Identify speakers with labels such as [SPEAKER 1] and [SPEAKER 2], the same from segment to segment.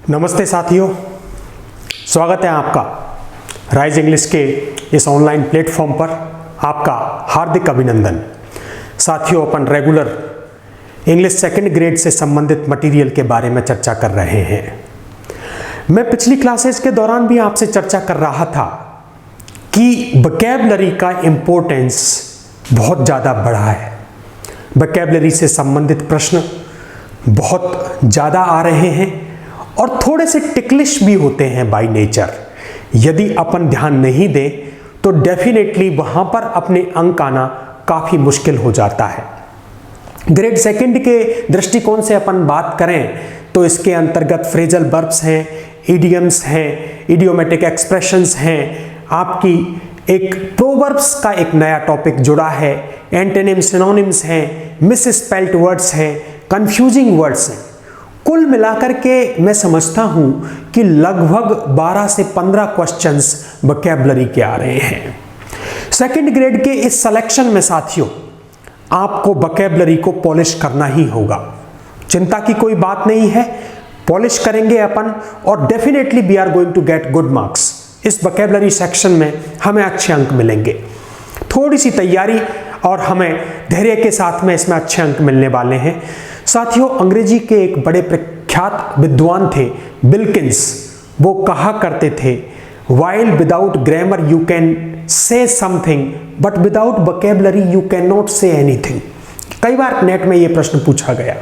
[SPEAKER 1] नमस्ते साथियों, स्वागत है आपका राइज इंग्लिश के इस ऑनलाइन प्लेटफॉर्म पर। आपका हार्दिक अभिनंदन। साथियों, अपन रेगुलर इंग्लिश सेकंड ग्रेड से संबंधित मटेरियल के बारे में चर्चा कर रहे हैं। मैं पिछली क्लासेस के दौरान भी आपसे चर्चा कर रहा था कि वोकैबुलरी का इम्पोर्टेंस बहुत ज़्यादा बढ़ा है। वोकैबुलरी से संबंधित प्रश्न बहुत ज़्यादा आ रहे हैं और थोड़े से टिकलिश भी होते हैं बाय नेचर। यदि अपन ध्यान नहीं दें तो डेफिनेटली वहां पर अपने अंक आना काफी मुश्किल हो जाता है। ग्रेड सेकंड के दृष्टिकोण से अपन बात करें तो इसके अंतर्गत फ्रेजल वर्ब्स हैं, इडियम्स हैं, इडियोमेटिक एक्सप्रेशंस हैं, आपकी एक प्रोवर्ब्स का एक नया टॉपिक जुड़ा है, एंटोनिम सिनोनिम्स हैं, मिस स्पेल्ट वर्ड्स हैं, कंफ्यूजिंग वर्ड्स हैं। कुल मिलाकर के मैं समझता हूं कि लगभग 12 से 15 क्वेश्चंस वोकैबुलरी के आ रहे हैं। सेकंड ग्रेड के इस सिलेक्शन में साथियों आपको वोकैबुलरी को पॉलिश करना ही होगा। चिंता की कोई बात नहीं है, पॉलिश करेंगे अपन और definitely we are going to get good marks. इस वोकैबुलरी सेक्शन में हमें अच्छे अंक मिलेंगे। थोड़ी सी तैयारी और हमें धैर्य के साथ में इसमें अच्छे अंक मिलने वाले हैं। साथियों, अंग्रेजी के एक बड़े प्रख्यात विद्वान थे विल्किंस। वो कहा करते थे, while without grammar you can say something but without vocabulary you cannot say anything। कई बार नेट में ये प्रश्न पूछा गया।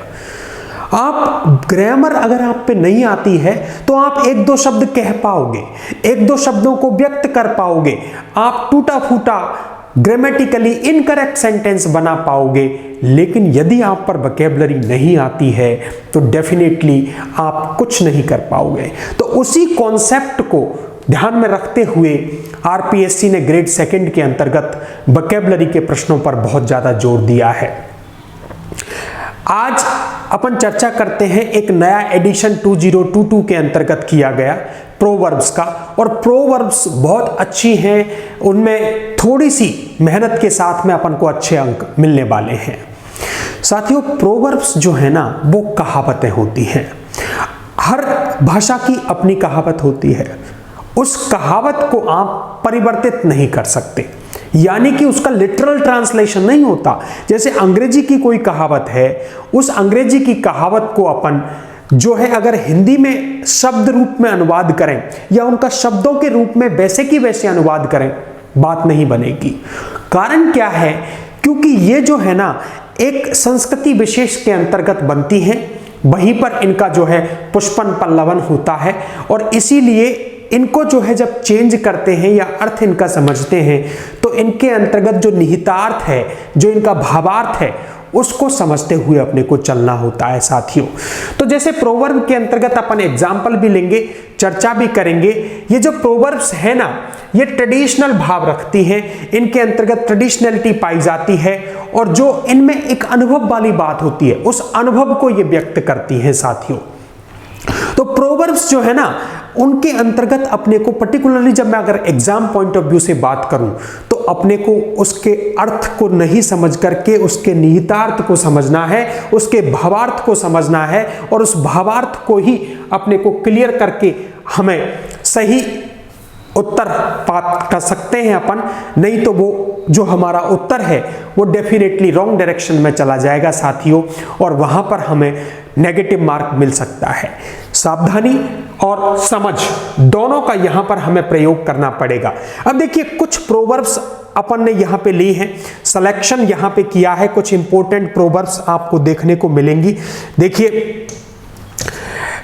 [SPEAKER 1] आप ग्रामर अगर आप पे नहीं आती है तो आप एक दो शब्द कह पाओगे, एक दो शब्दों को व्यक्त कर पाओगे, आप टूटा फूटा ग्रामेटिकली इनकरेक्ट सेंटेंस बना पाओगे, लेकिन यदि आप पर वोकैबुलरी नहीं आती है तो डेफिनेटली आप कुछ नहीं कर पाओगे। तो उसी कॉन्सेप्ट को ध्यान में रखते हुए आरपीएससी ने ग्रेड सेकंड के अंतर्गत वोकैबुलरी के प्रश्नों पर बहुत ज्यादा जोर दिया है। आज अपन चर्चा करते हैं एक नया एडिशन 2022 के अंतर्गत किया गया प्रोवर्ब्स का, और प्रोवर्ब्स बहुत अच्छी हैं, उनमें थोड़ी सी मेहनत के साथ में अपन को अच्छे अंक मिलने वाले हैं। साथियों, प्रोवर्ब्स जो है ना वो कहावतें होती हैं। हर भाषा की अपनी कहावत होती है। उस कहावत को आप परिवर्तित नहीं कर सकते, यानी कि उसका लिटरल ट्रांसलेशन नहीं होता। जैसे अंग्रेजी की कोई कहावत है, उस अंग्रेजी की कहावत को अपन जो है अगर हिंदी में शब्द रूप में अनुवाद करें या उनका शब्दों के रूप में वैसे की वैसे अनुवाद करें, बात नहीं बनेगी। कारण क्या है? क्योंकि ये जो है ना एक संस्कृति विशेष के अंतर्गत बनती हैं, वहीं पर इनका जो है पुष्पन पल्लवन होता है, और इसीलिए इनको जो है जब चेंज करते हैं या अर्थ इनका समझते हैं तो इनके अंतर्गत जो निहितार्थ है, जो इनका भावार्थ है, उसको समझते हुए अपने को चलना होता है साथियों। तो जैसे प्रोवर्ब के अंतर्गत अपन एग्जाम्पल भी लेंगे, चर्चा भी करेंगे। ये जो प्रोवर्ब्स है ना, ये ट्रेडिशनल भाव रखती हैं, इनके अंतर्गत ट्रेडिशनलिटी पाई जाती है, और जो इनमें एक अनुभव वाली बात होती है उस अनुभव को ये व्यक्त करती हैं साथियों। तो प्रोवर्ब्स जो है ना उनके अंतर्गत अपने को पर्टिकुलरली जब मैं अगर एग्जाम पॉइंट ऑफ व्यू से बात करूं तो अपने को उसके अर्थ को नहीं समझ करके उसके निहितार्थ को समझना है, उसके भावार्थ को समझना है, और उस भावार्थ को ही अपने को क्लियर करके हमें सही उत्तर प्राप्त कर सकते हैं अपन। नहीं तो वो जो हमारा उत्तर है वो डेफिनेटली रॉन्ग डायरेक्शन में चला जाएगा साथियों, और वहां पर हमें नेगेटिव मार्क मिल सकता है। सावधानी और समझ दोनों का यहां पर हमें प्रयोग करना पड़ेगा। अब देखिए, कुछ प्रोवर्ब्स अपन ने यहां पे ली हैं, सिलेक्शन यहां पे किया है, कुछ इंपॉर्टेंट प्रोवर्ब्स आपको देखने को मिलेंगी। देखिए,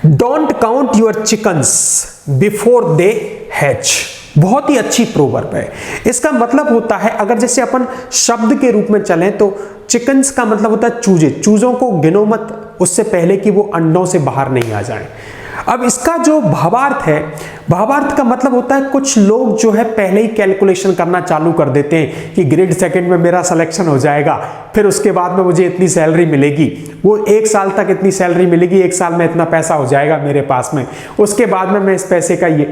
[SPEAKER 1] don't count your chickens before they hatch, बहुत ही अच्छी प्रोवर्ब है। इसका मतलब होता है, अगर जैसे अपन शब्द के रूप में चलें तो चिकन्स का मतलब होता है चूजे। चूजों को गिनो मत उससे पहले कि वो अंडों से बाहर नहीं आ जाएं। अब इसका जो भावार्थ है, भावार्थ का मतलब होता है कुछ लोग जो है पहले ही कैलकुलेशन करना चालू कर देते हैं कि ग्रेड सेकंड में मेरा सिलेक्शन हो जाएगा, फिर उसके बाद में मुझे इतनी सैलरी मिलेगी, वो 1 साल तक इतनी सैलरी मिलेगी, 1 साल में इतना पैसा हो जाएगा मेरे पास में, उसके बाद में मैं इस पैसे का ये।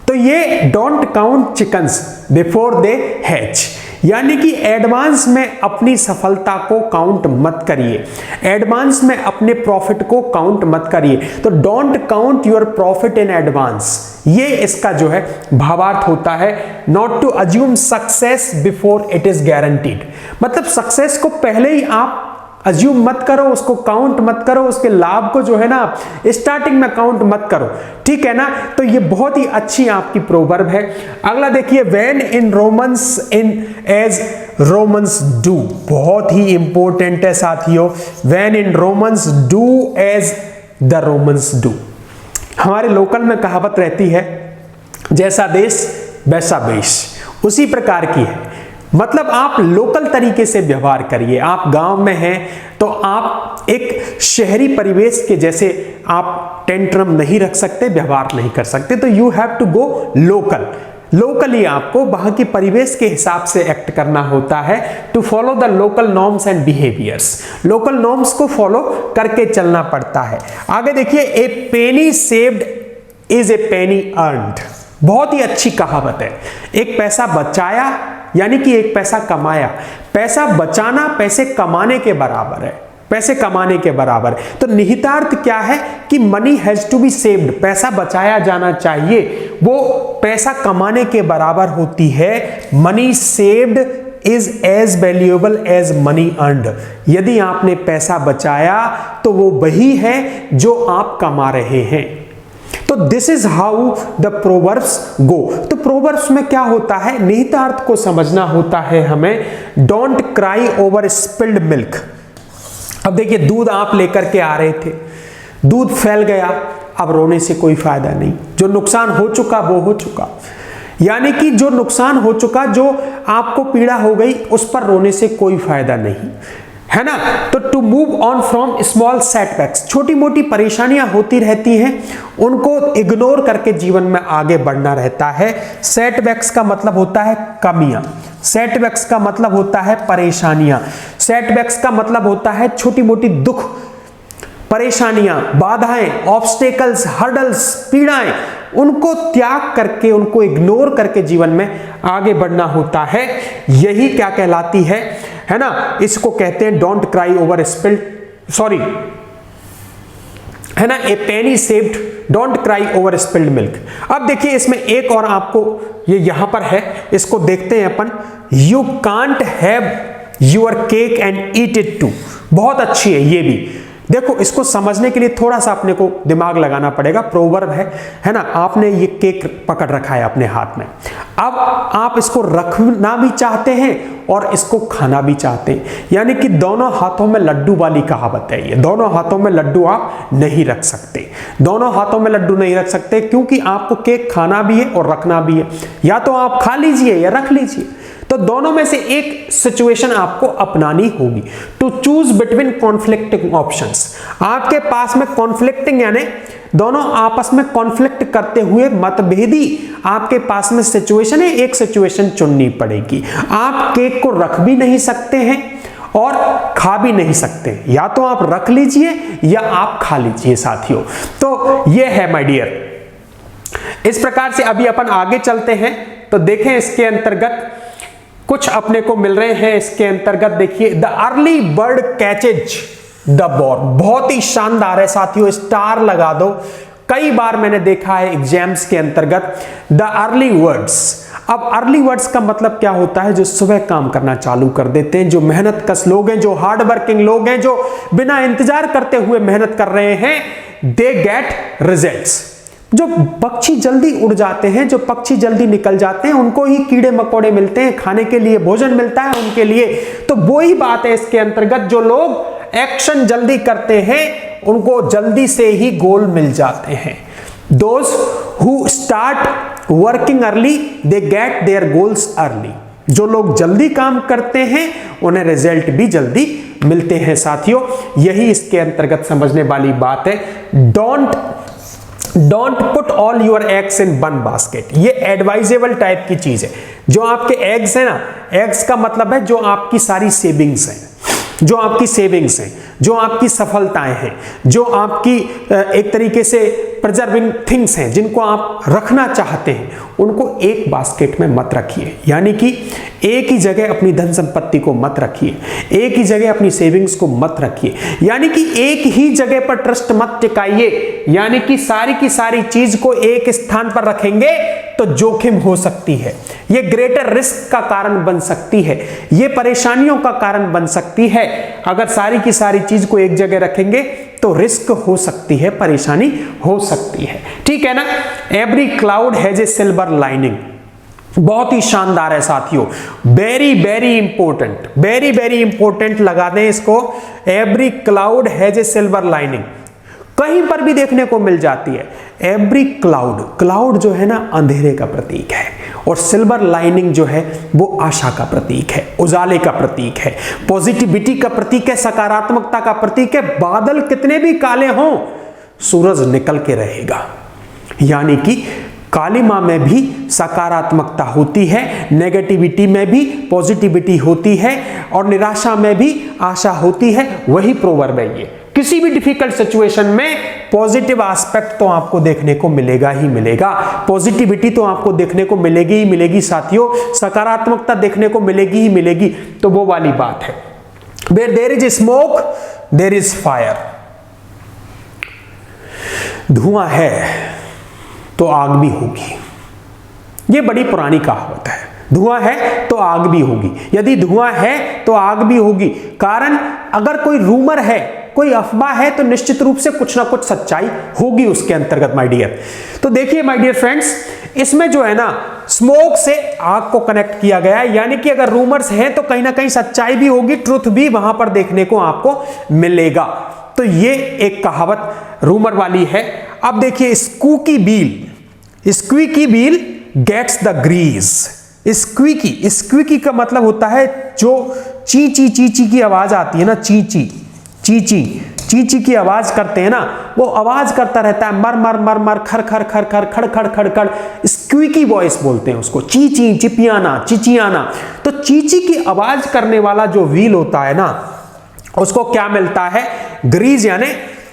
[SPEAKER 1] तो ये don't count chickens before they hatch, यानी कि एडवांस में अपनी सफलता को काउंट मत करिए, एडवांस में अपने प्रॉफिट को काउंट मत करिए। तो don't count your profit in advance, ये इसका जो है भावार्थ होता है। Not to assume success before it is guaranteed, मतलब सक्सेस को पहले ही आप अज्यूम मत करो, उसको काउंट मत करो, उसके लाभ को जो है ना स्टार्टिंग में काउंट मत करो, ठीक है ना। तो ये बहुत ही अच्छी आपकी प्रोवर्ब है। अगला देखिए, when in Romans in as Romans do, बहुत ही इंपॉर्टेंट है साथियों। When in Romans do as the Romans do. हमारे लोकल में कहावत रहती है, जैसा देश वैसा वेश, उसी प्रकार की है। मतलब आप लोकल तरीके से व्यवहार करिए। आप गांव में हैं तो आप एक शहरी परिवेश के जैसे आप टेंट्रम नहीं रख सकते, व्यवहार नहीं कर सकते। तो you have to go local, locally आपको वहां की परिवेश के हिसाब से एक्ट करना होता है। To follow the local norms and behaviours, local norms को फॉलो करके चलना पड़ता है। आगे देखिए, a penny saved is a penny earned, बहुत ही अच्छी कहावत है। एक पैसा बचाया यानी कि एक पैसा कमाया। पैसा बचाना पैसे कमाने के बराबर है, पैसे कमाने के बराबर। तो निहितार्थ क्या है कि money has to be saved, पैसा बचाया जाना चाहिए, वो पैसा कमाने के बराबर होती है। Money saved is as valuable as money earned. यदि आपने पैसा बचाया तो वो वही है जो आप कमा रहे हैं। तो this is how the proverbs go. तो प्रोवर्ब्स में क्या होता है, निहितार्थ को समझना होता है हमें। Don't cry over spilled milk. अब देखिए, दूध आप लेकर के आ रहे थे, दूध फैल गया, अब रोने से कोई फायदा नहीं। जो नुकसान हो चुका वो हो चुका, यानी कि जो नुकसान हो चुका, जो आपको पीड़ा हो गई, उस पर रोने से कोई फायदा नहीं है ना। तो to move on from small setbacks, छोटी मोटी परेशानियां होती रहती हैं, उनको इग्नोर करके जीवन में आगे बढ़ना रहता है। सेटबैक्स का मतलब होता है कमियां, सेटबैक्स का मतलब होता है परेशानियां, सेटबैक्स का मतलब होता है छोटी मोटी दुख, परेशानियां, बाधाएं, ऑब्स्टेकल्स, हर्डल्स, पीड़ाएं, उनको त्याग करके, उनको इग्नोर करके जीवन में आगे बढ़ना होता है। यही क्या कहलाती है ना, इसको कहते हैं don't cry over spilled, sorry, है ना, a penny saved, don't cry over spilled milk. अब देखिए, इसमें एक और आपको ये यहां पर है, इसको देखते हैं अपन। You can't have your cake and eat it too, बहुत अच्छी है ये भी। देखो, इसको समझने के लिए थोड़ा सा अपने को दिमाग लगाना पड़ेगा। प्रोवर्ब है ना, आपने ये केक पकड़ रखा है अपने हाथ में, अब आप इसको रखना भी चाहते हैं और इसको खाना भी चाहते हैं, यानी कि दोनों हाथों में लड्डू वाली कहावत है ये। दोनों हाथों में लड्डू आप नहीं रख सकते, दोनों हाथों में लड्डू नहीं रख सकते, क्योंकि आपको केक खाना भी है और रखना भी है। या तो आप खा लीजिए या रख लीजिए, तो दोनों में से एक सिचुएशन आपको अपनानी होगी। To choose between conflicting options, आपके पास में कॉन्फ्लिक्टिंग यानी दोनों आपस में कॉन्फ्लिक्ट करते हुए मतभेदी आपके पास में सिचुएशन है, एक सिचुएशन चुननी पड़ेगी। आप केक को रख भी नहीं सकते हैं और खा भी नहीं सकते, या तो आप रख लीजिए या आप खा लीजिए साथियों। तो ये है माय डियर। इस प्रकार से अभी अपन आगे चलते हैं, तो देखें इसके अंतर्गत कुछ अपने को मिल रहे हैं। इसके अंतर्गत देखिए, the early bird catches the bore, बहुत ही शानदार है साथियों, स्टार लगा दो। कई बार मैंने देखा है एग्जाम्स के अंतर्गत द अर्ली वर्ड्स। अब अर्ली वर्ड्स का मतलब क्या होता है, जो सुबह काम करना चालू कर देते हैं, जो मेहनत कश लोग हैं, जो हार्ड वर्किंग लोग हैं, जो बिना इंतजार करते हुए मेहनत कर रहे हैं, दे गेट रिजल्ट्स। जो पक्षी जल्दी उड़ जाते हैं, जो पक्षी जल्दी निकल जाते हैं, उनको ही कीड़े मकोड़े मिलते हैं, खाने के लिए भोजन मिलता है उनके लिए। तो वही बात है इसके अंतर्गत, जो लोग एक्शन जल्दी करते हैं उनको जल्दी से ही गोल मिल जाते हैं। Those who start working early they get their goals early. जो लोग जल्दी काम करते हैं उन्हें रिजल्ट भी जल्दी मिलते हैं साथियों। यही इसके अंतर्गत समझने वाली बात है। Don't put all your eggs in one basket, ये एडवाइजेबल टाइप की चीज है। जो आपके एग्स है ना, एग्स का मतलब है जो आपकी सारी सेविंग्स हैं, जो आपकी सेविंग्स हैं, जो आपकी सफलताएं हैं, जो आपकी एक तरीके से प्रिजर्विंग थिंग्स हैं जिनको आप रखना चाहते हैं, उनको एक बास्केट में मत रखिए। यानी कि एक ही जगह अपनी धन संपत्ति को मत रखिए, एक ही जगह अपनी सेविंग्स को मत रखिए, यानी कि एक ही जगह पर ट्रस्ट मत टिकाइए। यानी कि सारी की सारी चीज को एक स्थान पर रखेंगे तो जोखिम हो सकती है, ये ग्रेटर रिस्क का कारण बन सकती है, ये परेशानियों का कारण बन सकती है। अगर सारी की सारी चीज को एक जगह रखेंगे तो रिस्क हो सकती है, परेशानी हो सकती है, ठीक है ना। Every cloud has a silver lining, बहुत ही शानदार है साथियों, very very important, very very important, लगा दें इसको। Every cloud has a silver lining, कहीं पर भी देखने को मिल जाती है। एवरी क्लाउड, क्लाउड जो है ना अंधेरे का प्रतीक है, और सिल्वर लाइनिंग जो है वो आशा का प्रतीक है, उजाले का प्रतीक है, पॉजिटिविटी का प्रतीक है, सकारात्मकता का प्रतीक है। बादल कितने भी काले हों, सूरज निकल के रहेगा। यानी कि कालिमा में भी सकारात्मकता होती है, नेगेटिविटी में भी पॉजिटिविटी होती है, और निराशा में भी आशा होती है। वही प्रोवर्ब है ये। किसी भी डिफिकल्ट सिचुएशन में पॉजिटिव एस्पेक्ट तो आपको देखने को मिलेगा ही मिलेगा, पॉजिटिविटी तो आपको देखने को मिलेगी ही मिलेगी साथियों, सकारात्मकता देखने को मिलेगी ही मिलेगी। तो वो वाली बात है, where there is smoke there is fire. धुआं है तो आग भी होगी, ये बड़ी पुरानी कहावत है। धुआं है तो आग भी होगी, यदि धुआं है तो आग भी होगी। कारण अगर कोई रूमर है, कोई अफवाह है, तो निश्चित रूप से कुछ ना कुछ सच्चाई होगी उसके अंतर्गत माय डियर। तो देखिए माय डियर फ्रेंड्स, इसमें जो है ना स्मोक से आग को कनेक्ट किया गया है, यानी कि अगर रूमर्स हैं तो कहीं ना कहीं सच्चाई भी होगी, ट्रुथ भी वहां पर देखने को आपको मिलेगा। तो ये एक कहावत रूमर वाली है। अब देखिए squeaky wheel gets the grease. Squeaky, squeaky का मतलब होता है जो ची ची ची ची की आवाज आती है ना, ची ची ची ची ची ची की आवाज करते हैं ना, वो आवाज करता रहता है, मर मर मर मर, खर खर खर खर, खड़ खड़ खड़ खड़, स्क्वीकी वॉइस बोलते हैं उसको, ची ची, चिपियाना, चिचियाना। तो चीची की आवाज करने वाला जो व्हील होता है ना, उसको क्या मिलता है? ग्रीस, यानी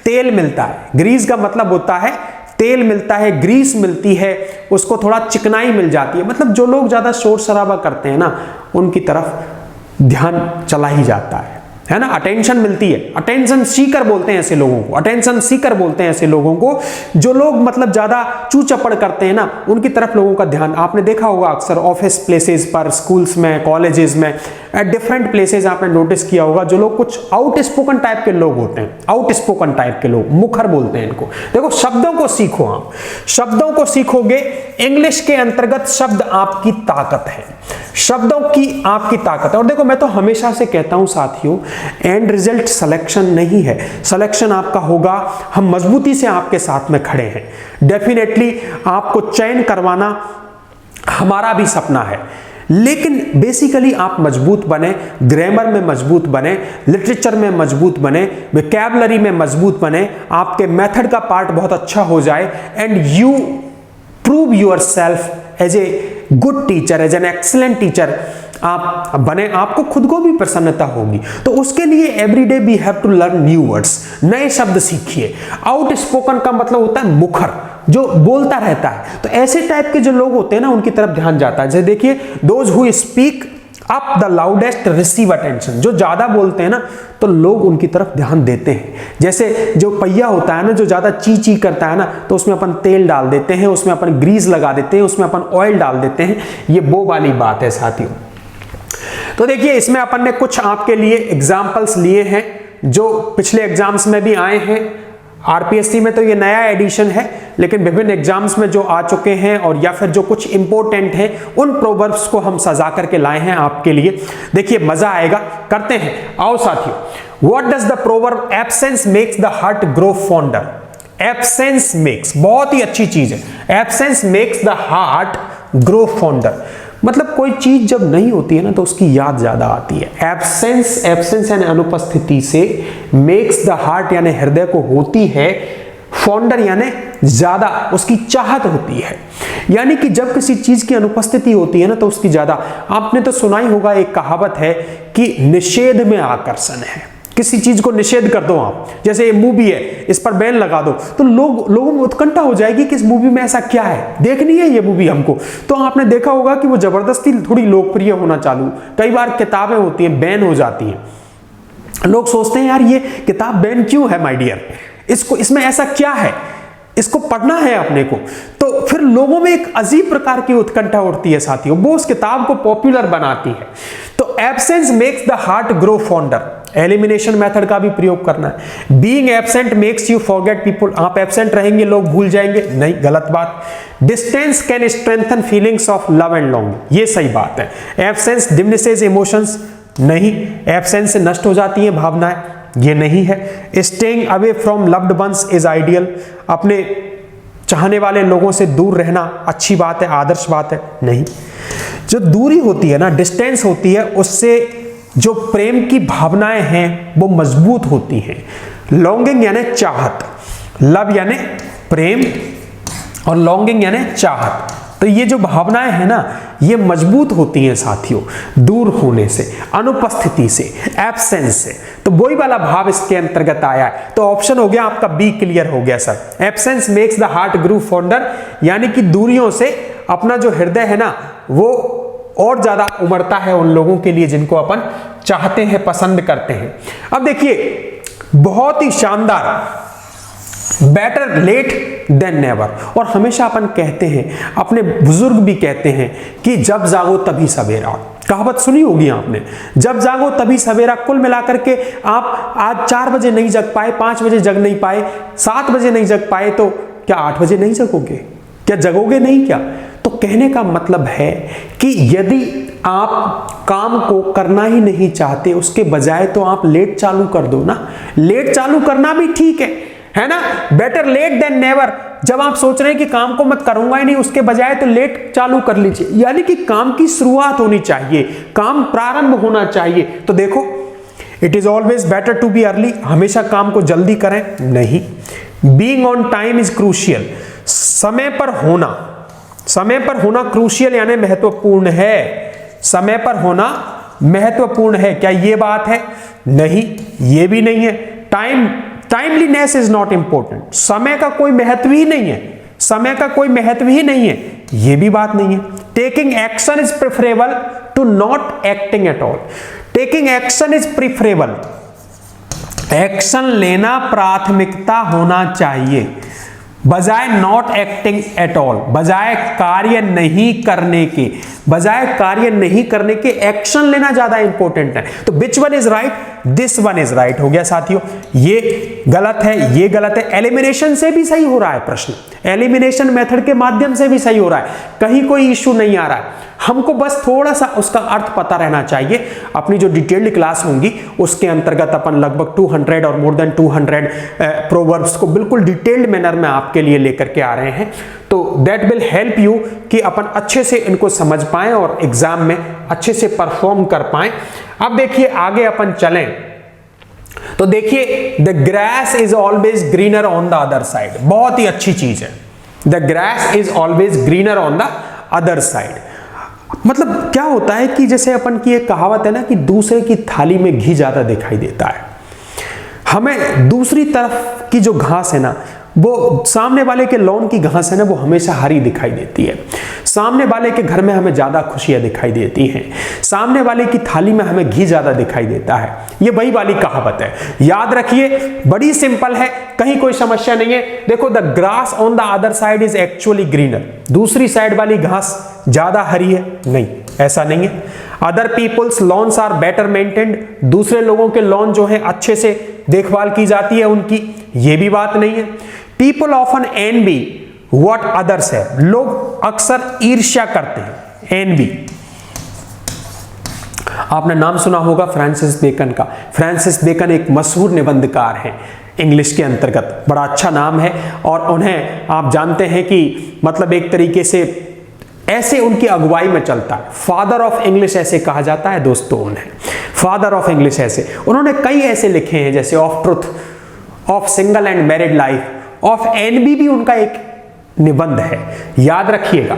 [SPEAKER 1] तेल मिलता है। ग्रीस का मतलब होता है तेल मिलता है, ग्रीस मिलती है, उसको थोड़ा चिकनाई मिल जाती है। मतलब जो लोग ज्यादा शोर शराबा करते हैं ना, उनकी तरफ ध्यान चला ही जाता है ना, अटेंशन मिलती है। अटेंशन सीकर बोलते हैं ऐसे लोगों को, अटेंशन सीकर बोलते हैं ऐसे लोगों को। जो लोग मतलब ज्यादा चू चपड़ करते हैं ना, उनकी तरफ लोगों का ध्यान, आपने देखा होगा अक्सर ऑफिस प्लेसेस पर, स्कूल्स में, कॉलेजेस में, एट डिफरेंट प्लेसेस आपने नोटिस किया होगा, जो लोग कुछ आउट स्पोकन टाइप के लोग होते हैं, आउट स्पोकन टाइप के लोग, मुखर बोलते हैं इनको। देखो शब्दों को सीखो, आप शब्दों को सीखोगे। इंग्लिश के अंतर्गत शब्द आपकी ताकत है, शब्दों की आपकी ताकत है। और देखो मैं तो हमेशा से कहता हूं साथियों, एंड रिजल्ट सिलेक्शन नहीं है, सिलेक्शन आपका होगा, हम मजबूती से आपके साथ में खड़े हैं। डेफिनेटली आपको चयन करवाना हमारा भी सपना है, लेकिन बेसिकली आप मजबूत बने, ग्रामर में मजबूत बने, लिटरेचर में मजबूत बने, वोकैबुलरी में मजबूत बने, आपके मेथड का पार्ट बहुत अच्छा हो जाए, and you prove yourself as a good teacher, as an excellent teacher आप बने, आपको खुद को भी प्रसन्नता होगी। तो उसके लिए everyday we have to learn new words, नए शब्द सीखिए। आउट स्पोकन का मतलब होता है मुखर, जो बोलता रहता है। तो ऐसे टाइप के जो लोग होते हैं ना, उनकी तरफ ध्यान जाता है। जैसे देखिए, those who speak up the loudest receive attention, जो ज्यादा बोलते हैं ना, तो लोग उनकी तरफ ध्यान देते हैं। जैसे जो पहिया होता है ना, जो ज्यादा ची ची करता है ना, तो उसमें अपन तेल डाल देते हैं, उसमें अपन ग्रीस लगा देते हैं, उसमें अपन ऑयल डाल देते हैं। ये वो वाली बात है साथियों। तो देखिए, इसमें अपन ने कुछ आपके लिए एग्जाम्पल्स लिए हैं जो पिछले एग्जाम्स में भी आए हैं। आरपीएससी में तो ये नया एडिशन है, लेकिन विभिन्न एग्जाम्स में जो आ चुके हैं और या फिर जो कुछ इंपॉर्टेंट हैं, उन प्रोवर्ब्स को हम सजा करके लाए हैं आपके लिए। देखिए मजा आएगा, करते हैं, आओ साथियों। What does the proverb absence makes the heart grow fonder? Absence makes, बहुत ही अच्छी चीज है। Absence makes the heart grow fonder, मतलब कोई चीज जब नहीं होती है ना, तो उसकी याद ज्यादा आती है। एब्सेंस, एब्सेंस यानी अनुपस्थिति से, मेक्स द हार्ट यानी हृदय को होती है, फॉन्डर यानी ज्यादा उसकी चाहत होती है। यानी कि जब किसी चीज की अनुपस्थिति होती है ना, तो उसकी ज्यादा, आपने तो सुना ही होगा, एक कहावत है कि निषेध में आकर्षण है। किसी चीज को निषेध कर दो आप, जैसे ये मूवी है इस पर बैन लगा दो, तो लोगों में उत्कंठा हो जाएगी कि इस मूवी में ऐसा क्या है, देखनी है ये मूवी हमको। तो आपने देखा होगा कि वो जबरदस्ती थोड़ी लोकप्रिय होना चालू, कई बार किताबें होती हैं बैन हो जाती हैं, लोग सोचते हैं यार ये किताब बैन क्यों है माय डियर, इसमें ऐसा क्या है, इसको पढ़ना है अपने को। तो फिर लोगों में एक अजीब प्रकार की उत्कंठा उठती है साथियों, वो उस किताब को पॉपुलर बनाती है। तो absence makes the heart grow fonder, elimination method का भी प्रयोग करना है। Being absent makes you forget people, आप एब्सेंट रहेंगे लोग भूल जाएंगे, नहीं, गलत बात। Distance can strengthen feelings of love and longing, ये सही बात है। एब्सेंस डिमिनिशेस इमोशंस, नहीं, एब्सेंस से नष्ट हो जाती हैं भावनाएं, ये नहीं है। Staying away from loved ones is ideal, अपने चाहने वाले लोगों से दूर रहना अच्छी बात है, आदर्श बात है, नहीं। जो दूरी होती है ना, डिस्टेंस होती है, उससे जो प्रेम की भावनाएं हैं वो मजबूत होती हैं। लॉन्गिंग यानी चाहत, लव यानी प्रेम और लॉन्गिंग यानी चाहत, तो ये जो भावनाएं हैं ना ये मजबूत होती हैं साथियों, दूर होने से, अनुपस्थिति से, एब्सेंस से। तो वही वाला भाव इसके अंतर्गत आया है। तो ऑप्शन हो गया आपका बी क्लियर हो गया sir. Absence makes the heart grow fonder, यानी कि दूरियों से अपना जो हृदय है ना वो और ज्यादा उमड़ता है उन लोगों के लिए जिनको अपन चाहते हैं, पसंद करते हैं। अब देखिए बहुत ही शानदार, बेटर लेट देन नेवर, और हमेशा अपन कहते हैं, अपने बुजुर्ग भी कहते हैं कि जब जागो तभी सवेरा, कहावत सुनी होगी आपने, जब जागो तभी सवेरा। कुल मिलाकर के आप आज 4 बजे नहीं जग पाए, 5 बजे जग नहीं पाए, 7 बजे नहीं जग पाए, तो क्या 8 बजे नहीं जगोगे, क्या जगोगे नहीं क्या? तो कहने का मतलब है कि यदि आप काम को करना ही नहीं चाहते, उसके बजाय तो आप लेट चालू कर दो ना। लेट चालू करना भी ठीक है ना, बेटर लेट देन नेवर। जब आप सोच रहे हैं कि काम को मैं करूंगा ही नहीं, उसके बजाय तो लेट चालू कर लीजिए, यानी कि काम की शुरुआत होनी चाहिए, काम प्रारंभ होना चाहिए। तो देखो, it is always better to be early, हमेशा काम को जल्दी करें, नहीं। Being on time is crucial, समय पर होना क्रूशियल यानी महत्वपूर्ण है, समय पर होना महत्वपूर्ण है। क्या ये बात है? नहीं, ये भी नहीं है। टाइमलीनेस इज नॉट इंपॉर्टेंट, समय का कोई महत्व ही नहीं है, समय का कोई महत्व ही नहीं है, ये भी बात नहीं है। Taking action is preferable to not acting at all, taking action is preferable, action लेना प्राथमिकता होना चाहिए, बजाय नॉट एक्टिंग एट ऑल, बजाय कार्य नहीं करने के, बजाय कार्य नहीं करने के एक्शन लेना ज्यादा इंपॉर्टेंट है। तो which one is right? This one is right हो गया साथियों, ये गलत है, ये गलत है। एलिमिनेशन से भी सही हो रहा है प्रश्न, एलिमिनेशन मेथड के माध्यम से भी सही हो रहा है, कहीं कोई इश्यू नहीं आ रहा है। हमको बस थोड़ा सा उसका अर्थ पता रहना चाहिए। अपनी जो डिटेल्ड क्लास होंगी उसके अंतर्गत अपन लगभग 200 और मोर देन 200 प्रोवर्ब्स को बिल्कुल डिटेल्ड मैनर में आपके लिए लेकर के आ रहे हैं। तो दैट विल हेल्प यू कि अपन अच्छे से इनको समझ पाएं और एग्जाम में अच्छे से परफॉर्म कर पाएं। अब देखिए आगे अपन चलें, तो देखिए the grass is always greener on the other side, बहुत ही अच्छी चीज है। The grass is always greener on the other side, मतलब क्या होता है कि जैसे अपन की एक कहावत है ना कि दूसरे की थाली में घी ज्यादा दिखाई देता है। हमें दूसरी तरफ की जो घास है ना, वो सामने वाले के लॉन की घास है ना, वो हमेशा हरी दिखाई देती है। सामने वाले के घर में हमें ज्यादा खुशियां दिखाई देती हैं, सामने वाले की थाली में हमें घी ज्यादा दिखाई देता है। ये वही वाली कहावत है, याद रखिए, बड़ी सिंपल है, कहीं कोई समस्या नहीं है। देखो, the grass on the other side is actually greener, दूसरी साइड वाली घास ज्यादा हरी है, नहीं, ऐसा नहीं है। Other people's lawns are better maintained, दूसरे लोगों के लॉन जो है अच्छे से देखभाल की जाती है उनकी, ये भी बात नहीं है। People often envy what others है, लोग अक्सर ईर्ष्या करते हैं, एनवी। आपने नाम सुना होगा फ्रांसिस बेकन का। फ्रांसिस बेकन एक मशहूर निबंधकार हैं इंग्लिश के अंतर्गत, बड़ा अच्छा नाम है, और उन्हें आप जानते हैं कि मतलब एक तरीके से ऐसे उनकी अगुवाई में चलता है, फादर ऑफ इंग्लिश ऐसे कहा जाता है दोस्तों उन्हें, फादर ऑफ इंग्लिश ऐसे। उन्होंने कई ऐसे लिखे हैं जैसे of truth, of single and married life, of envy भी उनका एक निबंध है, याद रखिएगा।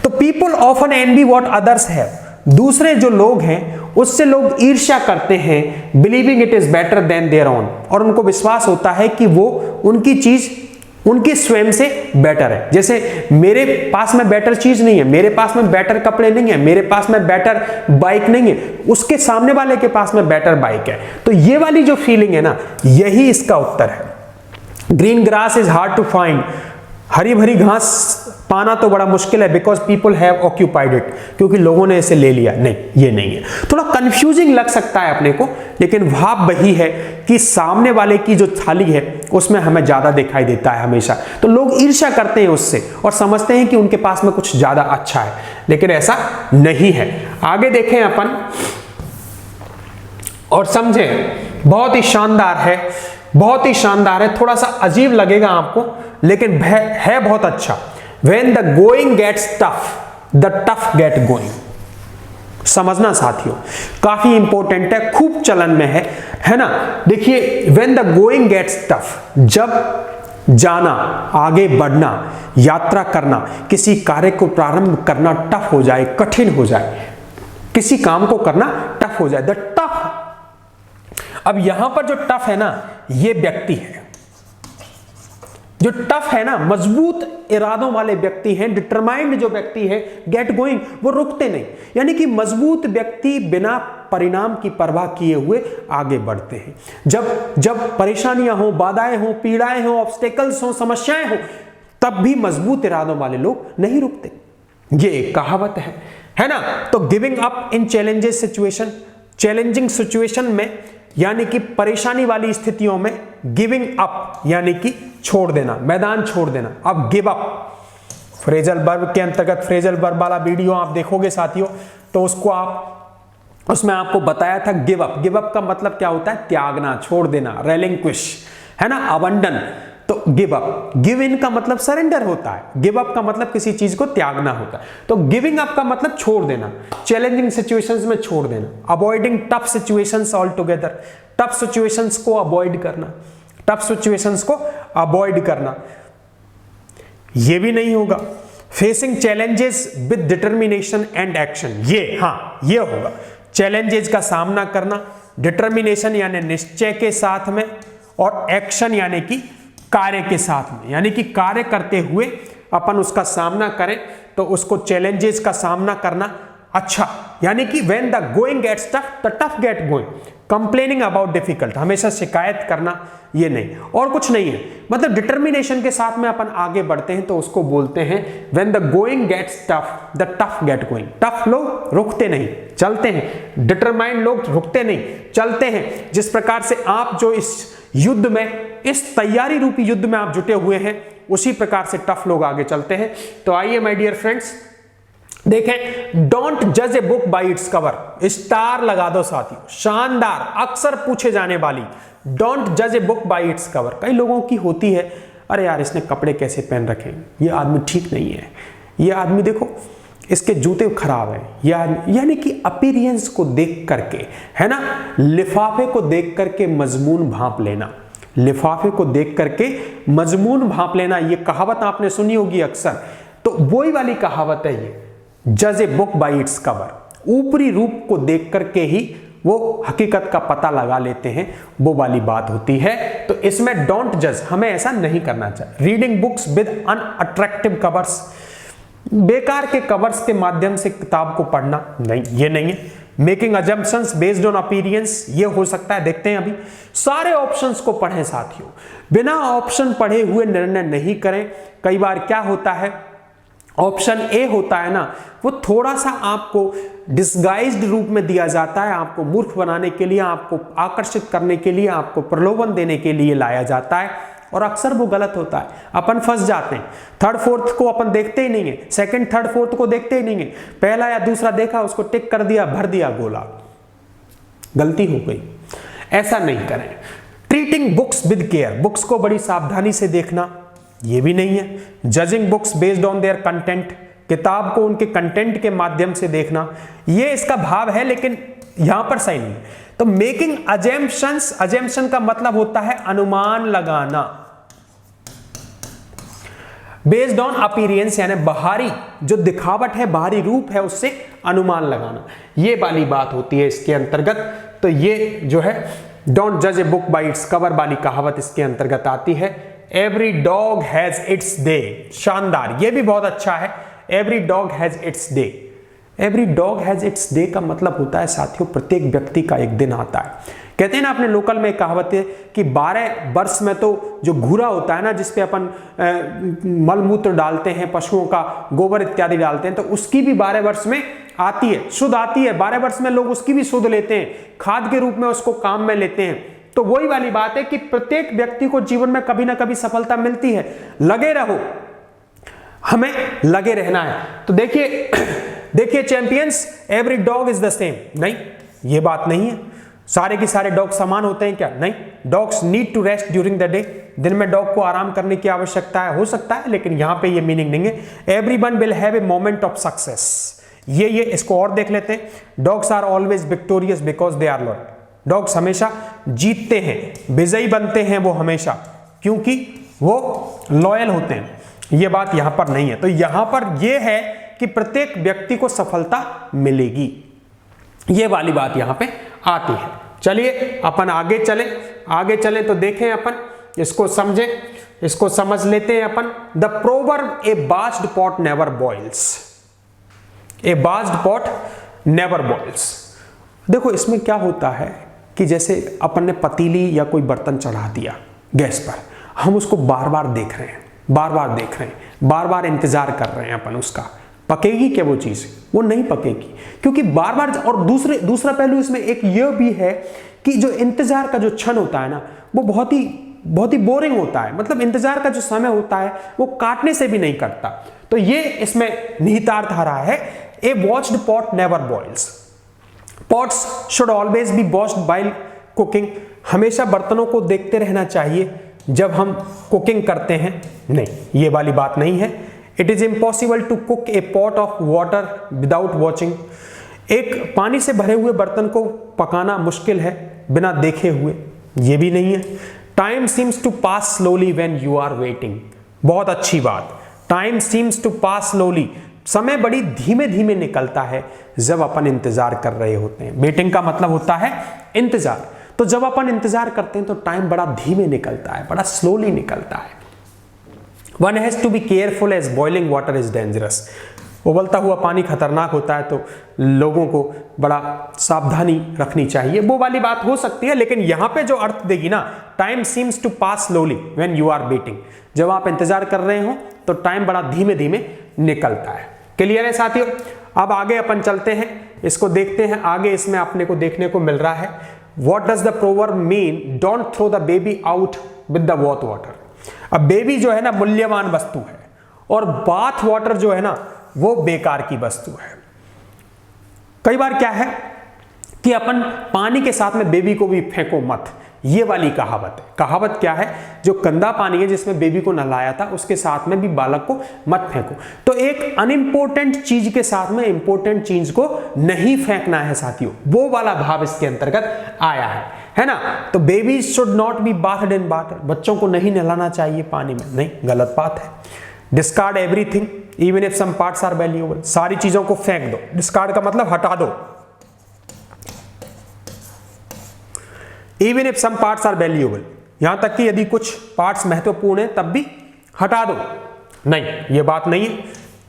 [SPEAKER 1] तो people often envy what others have, दूसरे जो लोग हैं उससे लोग ईर्ष्या करते हैं, believing it is better than their own, और उनको विश्वास होता है कि वो उनकी चीज उनकी स्वयं से बेटर है। जैसे मेरे पास में बेटर चीज नहीं है, मेरे पास में बेटर कपड़े नहीं है, मेरे पास में बेटर बाइक नहीं है, उसके सामने वाले के पास में बेटर बाइक है। तो ये वाली जो फीलिंग है ना, यही इसका उत्तर है। Green grass is hard to find, हरी भरी घास पाना तो बड़ा मुश्किल है, because people have occupied it, क्योंकि लोगों ने इसे ले लिया। नहीं, ये नहीं है। थोड़ा कंफ्यूजिंग लग सकता है अपने को, लेकिन भाव वही है कि सामने वाले की जो थाली है उसमें हमें ज्यादा दिखाई देता है हमेशा, तो लोग ईर्ष्या करते हैं उससे और समझते हैं कि उनके पास में कुछ ज्यादा अच्छा है, लेकिन ऐसा नहीं है। आगे देखें अपन और समझें। बहुत ही शानदार है, बहुत ही शानदार है। थोड़ा सा अजीब लगेगा आपको, लेकिन है बहुत अच्छा। When the going gets tough, the tough get going। समझना साथियों, काफी इंपॉर्टेंट है, खूब चलन में है ना। देखिए, when the going gets tough, जब जाना, आगे बढ़ना, यात्रा करना, किसी कार्य को प्रारंभ करना टफ हो जाए, कठिन हो जाए, किसी काम को करना टफ हो जाए, द टफ। अब यहां पर जो टफ है ना, ये व्यक्ति है। जो टफ है ना, मजबूत इरादों वाले व्यक्ति हैं, डिटरमाइंड जो व्यक्ति है, गेट गोइंग, वो रुकते नहीं। यानी कि मजबूत व्यक्ति बिना परिणाम की परवाह किए हुए आगे बढ़ते हैं। जब परेशानियां हो, बाधाएं हो, पीड़ाएं हो, ऑब्स्टेकल्स हो, समस्याएं हो, तब भी मजबूत इरादों वाले लोग नहीं रुकते। ये एक कहावत है ना। तो giving up in challenges situation, challenging situation में, यानी कि परेशानी वाली स्थितियों में गिविंग अप यानी कि छोड़ देना, मैदान छोड़ देना। अब गिव अप फ्रेजल वर्ब के अंतर्गत, फ्रेजल वर्ब वाला वीडियो आप देखोगे साथियों, तो उसमें आपको बताया था गिव अप। गिव अप का मतलब क्या होता है? त्यागना, छोड़ देना, रेलिंक्विश, है ना, अबंडन। तो गिव अप, गिव इन का मतलब सरेंडर होता है, गिव अप का मतलब किसी चीज को त्यागना होता है। तो गिविंग अप का मतलब छोड़ देना, चैलेंजिंग सिचुएशंस में छोड़ देना, avoiding tough situations all together, tough situations को अवॉइड करना, टफ सिचुएशंस को अवॉइड करना, ये भी नहीं होगा। Facing challenges with determination and action, ये होगा। चैलेंजेस का सामना करना, डिटर्मिनेशन यानी निश्चय के साथ में, और एक्शन यानी कि कार्य के साथ में, यानी कि कार्य करते हुए अपन उसका सामना करें, तो उसको चैलेंजेस का सामना करना अच्छा। यानी कि when the going gets tough, the tough get going। Complaining about difficult, हमेशा शिकायत करना, ये नहीं, और कुछ नहीं है। मतलब डिटर्मिनेशन के साथ में अपन आगे बढ़ते हैं, तो उसको बोलते हैं when the going gets tough, the tough get going। Tough लोग रुकते नहीं, चलते हैं। डिटरमाइंड लोग रुकते नहीं, चलते हैं। जिस प्रकार से आप जो इस युद्ध में, इस तैयारी रूपी युद्ध में आप जुटे हुए हैं, उसी प्रकार से टफ लोग आगे चलते हैं। तो आइए माय डियर फ्रेंड्स देखें, डोंट जज a book by its cover. Star लगा दो साथियों, शानदार, अक्सर पूछे जाने वाली। डोंट जज a book by its cover. कई लोगों की होती है, अरे यार इसने कपड़े कैसे पहन रखे हैं, ये आदमी ठीक नहीं है, ये आदमी देखो इसके जूते खराब है, यानी कि अपीयरेंस को देख करके, है ना, लिफाफे को देख करके मजमून भांप लेना, लिफाफे को देख करके मजमून भांप लेना। ये कहावत आपने सुनी होगी अक्सर। तो वही वाली कहावत है ये, जज a book by its cover. ऊपरी रूप को देख करके ही वो हकीकत का पता लगा लेते हैं, वो वाली बात होती है। तो इसमें डोंट जज, हमें ऐसा नहीं करना चाहिए। Reading books with unattractive covers, बेकार के कवर्स के माध्यम से किताब को पढ़ना, नहीं, ये नहीं है। Making assumptions based on appearance, ये हो सकता है, देखते हैं अभी। सारे ऑप्शंस को पढ़ें साथियों, बिना ऑप्शन पढ़े हुए निर्णय नहीं करें। कई बार क्या होता है, ऑप्शन ए होता है ना, वो थोड़ा सा आपको डिस्गाइज्ड रूप में दिया जाता है, आपको मूर्ख बनाने के लिए, आपको आकर्षित करने के लिए, आपको प्रलोभन देने के लिए लाया जाता है, और अक्सर वो गलत होता है। अपन फंस जाते हैं। थर्ड फोर्थ को अपन देखते ही नहीं है, सेकंड थर्ड फोर्थ को देखते ही नहीं है। पहला या दूसरा देखा, उसको टिक कर दिया, भर दिया गोला, गलती हो गई। ऐसा नहीं करें। Treating books with care, books को बड़ी सावधानी से देखना, ये भी नहीं है। Judging books based on their content, किताब को उनके कंटेंट के माध्यम से देखना, ये इसका भाव है, लेकिन यहां पर सही नहीं है। तो मेकिंग अजम्पशंस, अजम्पशन का मतलब होता है अनुमान लगाना। बेस्ड ऑन अपीयरेंस यानी बाहरी जो दिखावट है, बाहरी रूप है, उससे अनुमान लगाना, ये वाली बात होती है इसके अंतर्गत। तो ये जो है डोंट जज a book by its cover वाली कहावत इसके अंतर्गत आती है। Every dog has its day, शानदार, ये भी बहुत अच्छा है। Every dog has its day, every dog has its day का मतलब होता है साथियों प्रत्येक व्यक्ति का एक दिन आता है। कहते हैं ना अपने लोकल में कहावत है कि 12 वर्ष में तो जो घूरा होता है ना, जिसपे अपन मलमूत्र डालते हैं, पशुओं का गोबर इत्यादि डालते हैं, तो उसकी भी 12 वर्ष में आती है, शुद्ध आती है। 12 वर्ष में लोग उसकी भी शुद्ध लेते हैं, खाद के रूप में उसको काम में लेते हैं। तो वही वाली बात है कि प्रत्येक व्यक्ति को जीवन में कभी ना कभी सफलता मिलती है। लगे रहो, हमें लगे रहना है। तो देखिए champions, every dog is the same, नहीं, ये बात नहीं है। सारे के सारे डॉग समान होते हैं क्या? नहीं। Dogs need to rest during the day, दिन में डॉग को आराम करने की आवश्यकता है, हो सकता है, लेकिन यहां पे ये मीनिंग नहीं है। Everyone will have a moment of success, ये इसको और देख लेते हैं। Dogs are always victorious because they are loyal, dogs हमेशा जीतते हैं, विजयी बनते हैं वो हमेशा, क्योंकि वो लॉयल होते हैं। ये बात यहां पर नहीं है। तो यहां पर यह है कि प्रत्येक व्यक्ति को सफलता मिलेगी, ये वाली बात यहां पे आती है। चलिए अपन आगे चले तो देखें अपन इसको समझें, इसको समझ लेते हैं अपन। The proverb a based pot never boils, a based pot never boils. देखो इसमें क्या होता है कि जैसे अपन ने पतीली या कोई बर्तन चढ़ा दिया गैस पर, हम उसको बार बार देख रहे हैं, बार बार इंतजार कर रहे हैं अपन उसका, पकेगी क्या वो चीज? वो नहीं पकेगी, क्योंकि बार बार। और दूसरा पहलू इसमें एक यह भी है कि जो इंतजार का जो क्षण होता है ना, वो बहुत ही बोरिंग होता है। मतलब इंतजार का जो समय होता है वो काटने से भी नहीं कटता। तो ये इसमें निहितार्थ आ रहा है, a watched pot never boils, pots should always be watched while cooking, हमेशा बर्तनों को देखते रहना चाहिए जब हम कुकिंग करते हैं, नहीं, ये वाली बात नहीं है। It is impossible to cook a pot of water without watching, एक पानी से भरे हुए बर्तन को पकाना मुश्किल है बिना देखे हुए, ये भी नहीं है। Time seems to pass slowly when you are waiting, बहुत अच्छी बात, time seems to pass slowly, समय बड़ी धीमे धीमे निकलता है जब अपन इंतजार कर रहे होते हैं। वेटिंग का मतलब होता है इंतजार, तो जब अपन इंतजार करते हैं तो टाइम बड़ा धीमे निकलता है, बड़ा स्लोली निकलता है। One has to be careful as boiling water is dangerous, उबलता हुआ पानी खतरनाक होता है, तो लोगों को बड़ा सावधानी रखनी चाहिए, वो वाली बात हो सकती है। लेकिन यहां पे जो अर्थ देगी ना, time seems to pass slowly when you are waiting, जब आप इंतजार कर रहे हो तो टाइम बड़ा धीमे धीमे निकलता है। क्लियर है साथियों? अब आगे अपन चलते हैं, इसको देखते हैं आगे। इसमें अपने को देखने को मिल रहा है, what does the proverb mean, don't throw the baby out with the bath water. अब बेबी जो है ना मूल्यवान वस्तु है, और बाथ वाटर जो है ना वो बेकार की वस्तु है। कई बार क्या है कि अपन पानी के साथ में बेबी को भी फेंको मत, ये वाली कहावत है। कहावत क्या है, जो गंदा पानी है जिसमें बेबी को नहलाया था उसके साथ में भी बालक को मत फेंको। तो एक अनइम्पोर्टेंट चीज के साथ में इंपॉर्टेंट चीज को नहीं फेंकना है साथियों, वो वाला भाव इसके अंतर्गत आया है ना। तो baby should not be bathed in water, बच्चों को नहीं नहलाना चाहिए पानी में, नहीं, गलत बात है। Discard everything even if some parts are valuable, सारी चीजों को फेंक दो। डिस्कार्ड का मतलब हटा दो, even if some parts are valuable, यहां तक कि यदि कुछ पार्ट्स महत्वपूर्ण है तब भी हटा दो, नहीं, ये बात नहीं है,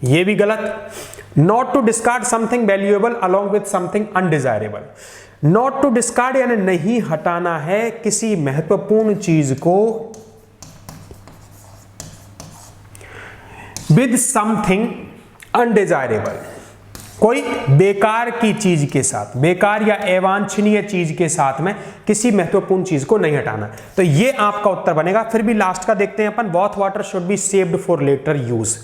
[SPEAKER 1] ये भी गलत। Not to discard something valuable along with something undesirable, not to discard यानी नहीं हटाना है किसी महत्वपूर्ण चीज को विद समथिंग अनडिजायरेबल, कोई बेकार की चीज के साथ, बेकार या अवांछनीय चीज के साथ में किसी महत्वपूर्ण चीज को नहीं हटाना। तो ये आपका उत्तर बनेगा। फिर भी लास्ट का देखते हैं अपन, bath water should be saved for later use,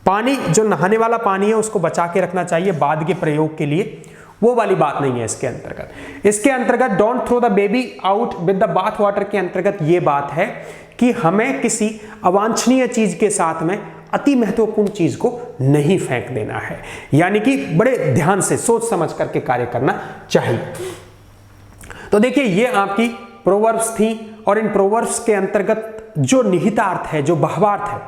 [SPEAKER 1] पानी जो नहाने वाला पानी है उसको बचा के रखना चाहिए बाद के प्रयोग के लिए, वो वाली बात नहीं है इसके अंतर्गत। इसके अंतर्गत don't throw the baby out with the bath water के अंतर्गत ये बात है कि हमें किसी अवांछनीय चीज के साथ में अति महत्वपूर्ण चीज को नहीं फेंक देना है, यानी कि बड़े ध्यान से सोच समझ करके कार्य करना चाहिए। तो देखिए ये आपकी प्रोवर्ब्स थी, और इन प्रोवर्ब्स के अंतर्गत जो निहितार्थ है, जो भावार्थ है,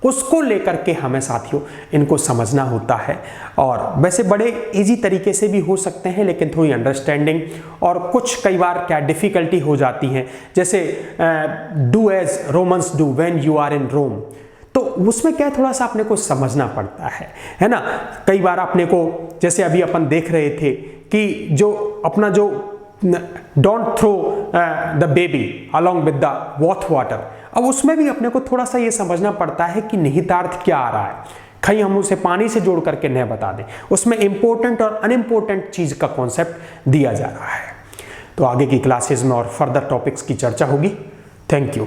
[SPEAKER 1] उसको लेकर के हमें साथियों इनको समझना होता है। और वैसे बड़े इजी तरीके से भी हो सकते हैं, लेकिन थोड़ी अंडरस्टैंडिंग और कुछ कई बार क्या डिफ़िकल्टी हो जाती है, जैसे do as Romans do when you are in Rome, तो उसमें क्या थोड़ा सा अपने को समझना पड़ता है ना। कई बार अपने को, जैसे अभी अपन देख रहे थे कि जो अपना जो don't throw the baby along with the bath water, अब उसमें भी अपने को थोड़ा सा ये समझना पड़ता है कि निहितार्थ क्या आ रहा है, कहीं हम उसे पानी से जोड़ करके न बता दें, उसमें इंपॉर्टेंट और अनइम्पोर्टेंट चीज का कॉन्सेप्ट दिया जा रहा है। तो आगे की क्लासेस में और फर्दर टॉपिक्स की चर्चा होगी। Thank you.